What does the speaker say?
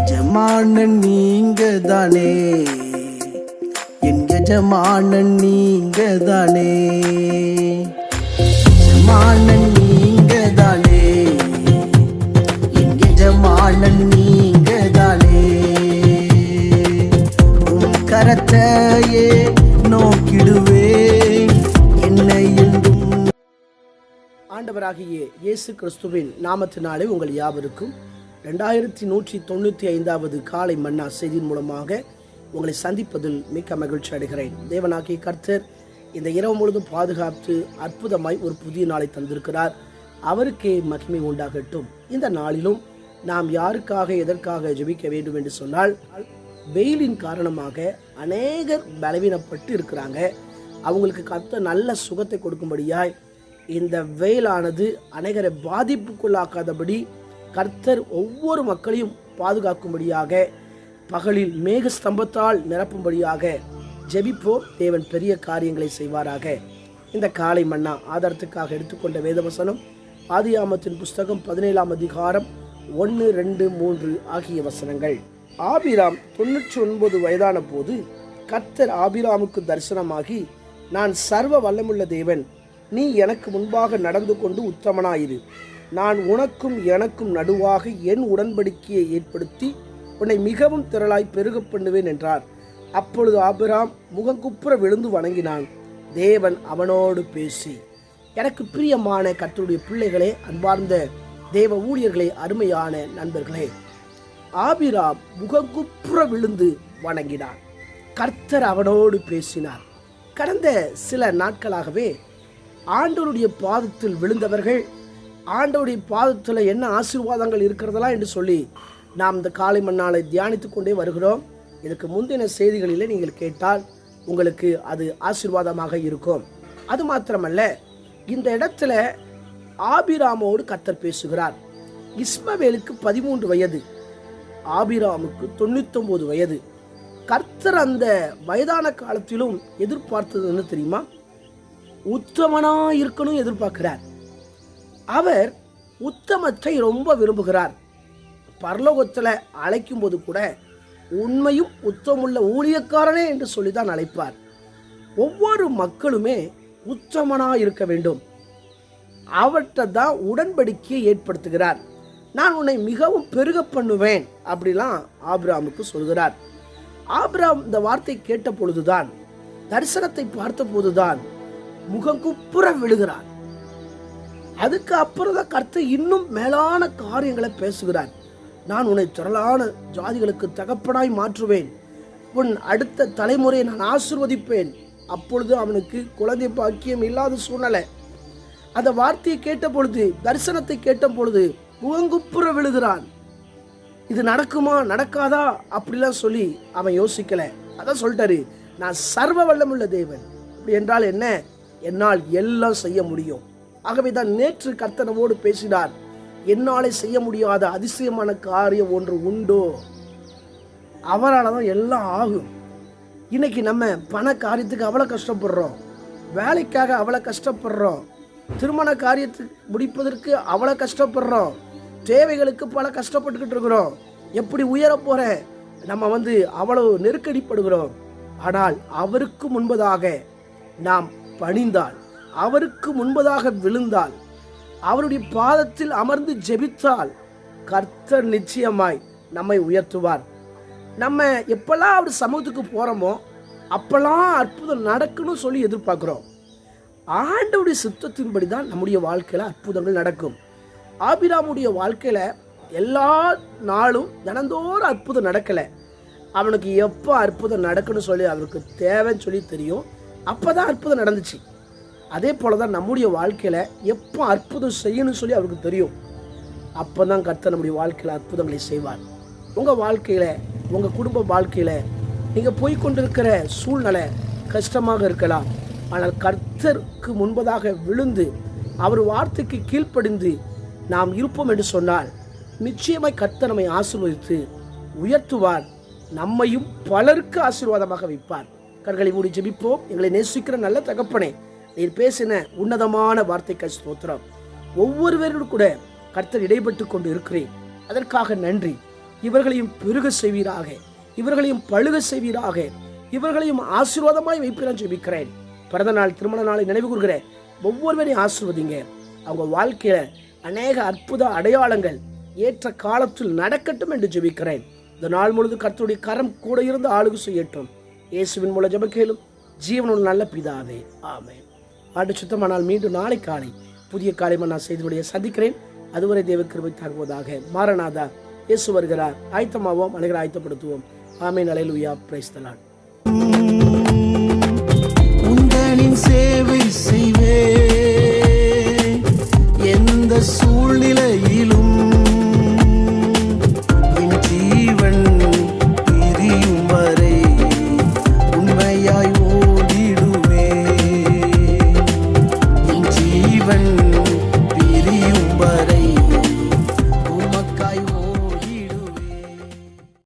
எஜமானன் நீங்க தானே, என் எஜமானன் நீங்க தானே, எஜமானன் நீங்க தானே, என் எஜமானன் நீங்க தானே. உன் கரத்தையே நோக்கிடுவேன் என்னை என்றும். ஆண்டவராகிய இயேசு கிறிஸ்துவின் நாமத்தினாலே உங்கள் யாவருக்கும் 2195வது காலை மன்னா செய்தியின் மூலமாக உங்களை சந்திப்பதில் மிக்க மகிழ்ச்சி அடைகிறேன். தேவனாகிய கர்த்தர் இந்த இரவு முழுதும் பாதுகாத்து அற்புதமாய் ஒரு புதிய நாளை தந்திருக்கிறார். அவருக்கே மகிமை உண்டாகட்டும். இந்த நாளிலும் நாம் யாருக்காக எதற்காக ஜெபிக்க வேண்டும் என்று சொன்னால், வெயிலின் காரணமாக அநேகர் பலவீனப்பட்டு இருக்கிறாங்க. அவங்களுக்கு கர்த்தர் நல்ல சுகத்தை கொடுக்கும்படியாய் இந்த வெயிலானது அநேகரை பாதிப்புக்குள்ளாக்காதபடி கர்த்தர் ஒவ்வொரு மக்களையும் பாதுகாக்கும்படியாக பகலில் மேக ஸ்தம்பத்தால் நிரப்பும்படியாக ஜெபிப்போம். தேவன் பெரிய காரியங்களை செய்வாராக. இந்த காலை மன்னா ஆதாரத்துக்காக எடுத்துக்கொண்ட வேதவசனம் ஆதியாகமத்தின் புஸ்தகம் 17ஆம் அதிகாரம் 1, 2, 3 ஆகிய வசனங்கள். ஆபிராம் 99 வயதான போது கர்த்தர் ஆபிராமுக்கு தரிசனமாகி, நான் சர்வ வல்லமுள்ள தேவன், நீ எனக்கு முன்பாக நடந்து கொண்டு உத்தமனாயிரு. நான் உனக்கும் எனக்கும் நடுவாக என் உடன்படிக்கையை ஏற்படுத்தி உன்னை மிகவும் திரளாய் பெருக பண்ணுவேன் என்றார். அப்பொழுது ஆபிராம் முகங்குப்புற விழுந்து வணங்கினான். தேவன் அவனோடு பேசி. எனக்கு பிரியமான கர்த்தருடைய பிள்ளைகளே, அன்பார்ந்த தேவ ஊழியர்களே, அருமையான நண்பர்களே, ஆபிராம் முகங்குப்புற விழுந்து வணங்கினான். கர்த்தர் அவனோடு பேசினார். கடந்த சில நாட்களாகவே ஆண்டவருடைய பாதத்தில் விழுந்தவர்கள், ஆண்டவருடைய பாதத்தில் என்ன ஆசீர்வாதங்கள் இருக்கிறதா என்று சொல்லி நாம் இந்த காலை மன்னாலை தியானித்து கொண்டே வருகிறோம். இதுக்கு முந்தின செய்திகளில் நீங்கள் கேட்டால் உங்களுக்கு அது ஆசீர்வாதமாக இருக்கும். அது மாத்திரமல்ல, இந்த இடத்துல ஆபிராமோடு கர்த்தர் பேசுகிறார். இஸ்மவேலுக்கு 13 வயது, ஆபிராமுக்கு 99 வயது. கர்த்தர் அந்த வயதான காலத்திலும் எதிர்பார்த்தது என்ன தெரியுமா? உத்தமனா இருக்கணும் எதிர்பார்க்கிறார். அவர் உத்தமத்தை ரொம்ப விரும்புகிறார். பரலோகத்தில் அழைக்கும் போது கூட உண்மையும் உத்தமுள்ள ஊழியக்காரனே என்று சொல்லிதான் அழைப்பார். ஒவ்வொரு மக்களுமே உத்தமனா இருக்க வேண்டும். அவற்றை தான் உடன்படிக்கையை ஏற்படுத்துகிறார். நான் உன்னை மிகவும் பெருக பண்ணுவேன் அப்படிலாம் ஆபிராமுக்கு சொல்கிறார். ஆபிராம் இந்த வார்த்தை கேட்ட பொழுதுதான், தரிசனத்தை பார்த்த போதுதான் முகங்குப்புற விழுகிறார். அதுக்கு அப்புறம் தான் கர்த்தர் இன்னும் மேலான காரியங்களை பேசுகிறார். நான் உன்னை திரளான ஜாதிகளுக்கு தகப்பனாய் மாற்றுவேன், உன் அடுத்த தலைமுறையை நான் ஆசீர்வதிப்பேன். அப்பொழுது அவனுக்கு குழந்தை பாக்கியம் இல்லாத சூழ்நிலை. அந்த வார்த்தையை கேட்ட பொழுது, தரிசனத்தை கேட்ட பொழுது முகங்குப்புற விழுகிறான். இது நடக்குமா நடக்காதா அப்படிலாம் சொல்லி அவன் யோசிக்கல. அதான் சொல்லிட்டாரு, நான் சர்வ வல்லமுள்ள தேவன். அப்படி என்றால் என்ன? என்னால் எல்லாம் செய்ய முடியும். ஆகவே தான் நேற்று கர்த்தனோடு பேசினார். என்னாலே செய்ய முடியாத அதிசயமான காரியம் ஒன்று உண்டோ? அவரால் தான் எல்லாம் ஆகும். இன்னைக்கு நம்ம பண காரியத்துக்கு அவ்வளோ கஷ்டப்படுறோம், வேலைக்காக அவ்வளோ கஷ்டப்படுறோம், திருமண காரியத்துக்கு முடிப்பதற்கு அவ்வளோ கஷ்டப்படுறோம், தேவைகளுக்கு பல கஷ்டப்பட்டுக்கிட்டு இருக்கிறோம். எப்படி உயர போற நம்ம அவ்வளவு நெருக்கடிப்படுகிறோம். ஆனால் அவருக்கு முன்பதாக நாம் பணிந்தால், அவருக்கு முன்பதாக விழுந்தால், அவருடைய பாதத்தில் அமர்ந்து ஜெபித்தால் கர்த்தர் நிச்சயமாய் நம்மை உயர்த்துவார். நம்ம எப்பெல்லாம் அவர் சமூகத்துக்கு போகிறோமோ அப்பெல்லாம் அற்புதம் நடக்கணும்னு சொல்லி எதிர்பார்க்குறோம். ஆண்டவருடைய சித்தத்தின்படி தான் நம்முடைய வாழ்க்கையில் அற்புதங்கள் நடக்கும். ஆபிராமுடைய வாழ்க்கையில் எல்லா நாளும் தினந்தோறும் அற்புதம் நடக்கலை. அவனுக்கு எப்போ அற்புதம் நடக்கணும்னு சொல்லி அவருக்கு தேவைன்னு சொல்லி தெரியும். அப்போ தான் அற்புதம் நடந்துச்சு. அதே போல தான் நம்முடைய வாழ்க்கையில் எப்போ அற்புதம் செய்யணும்னு சொல்லி அவருக்கு தெரியும். அப்போ தான் கர்த்தர் நம்முடைய வாழ்க்கையில் அற்புதங்களை செய்வார். உங்கள் வாழ்க்கையில், உங்கள் குடும்ப வாழ்க்கையில் நீங்கள் போய்கொண்டிருக்கிற சூழ்நிலை கஷ்டமாக இருக்கலாம். ஆனால் கர்த்தருக்கு முன்பதாக விழுந்து அவர் வார்த்தைக்கு கீழ்ப்படிந்து நாம் இருப்போம் என்று சொன்னால் நிச்சயமாய் கர்த்தர் நம்மை ஆசீர்வதித்து உயர்த்துவார். நம்மையும் பலருக்கு ஆசீர்வாதமாக வைப்பார். கண்களை மூடி ஜெபிப்போம். எங்களை நேசிக்கிற நல்ல தகப்பனே, நீர் பேசின உன்னதமான வார்த்தைக்கு ஸ்தோத்திரம். ஒவ்வொருவரோடு கூட கர்த்தர் இடைப்பட்டு கொண்டு இருக்கிறேன். அதற்காக நன்றி. இவர்களையும் பெருக செய்வீராக, இவர்களையும் பழுக செய்வீராக, இவர்களையும் ஆசீர்வாதமாய் வைப்பிறேன் ஜெபிக்கிறேன். பிறந்த நாள் திருமண நாளை நினைவு கூர்கிற ஒவ்வொருவரையும் ஆசீர்வதிங்க. அவங்க வாழ்க்கையில அநேக அற்புத அடையாளங்கள் ஏற்ற காலத்தில் நடக்கட்டும் என்று ஜெபிக்கிறேன். இந்த நாள் முழுது கர்த்தருடைய கரம் கூட இருந்து ஆளுகை செய்யட்டும். இயேசுவின் மூலம் ஜெபக்கேளும் ஜீவனுள்ள நல்ல பிதாவே, ஆமென். ஆண்டு சுத்தமானால் மீண்டும் நாளை காலை புதிய காரியமாக நான் செய்தியுடைய சந்திக்கிறேன். அதுவரை தேவ கிருபை தாங்குவதாக. மாரநாதா, இயேசு வருகிறார். ஆயத்தமாவோம், அனைவரை ஆயத்தப்படுத்துவோம். ஆமென். அல்லேலூயா. Praise the Lord. உந்தனின் சேவை செய்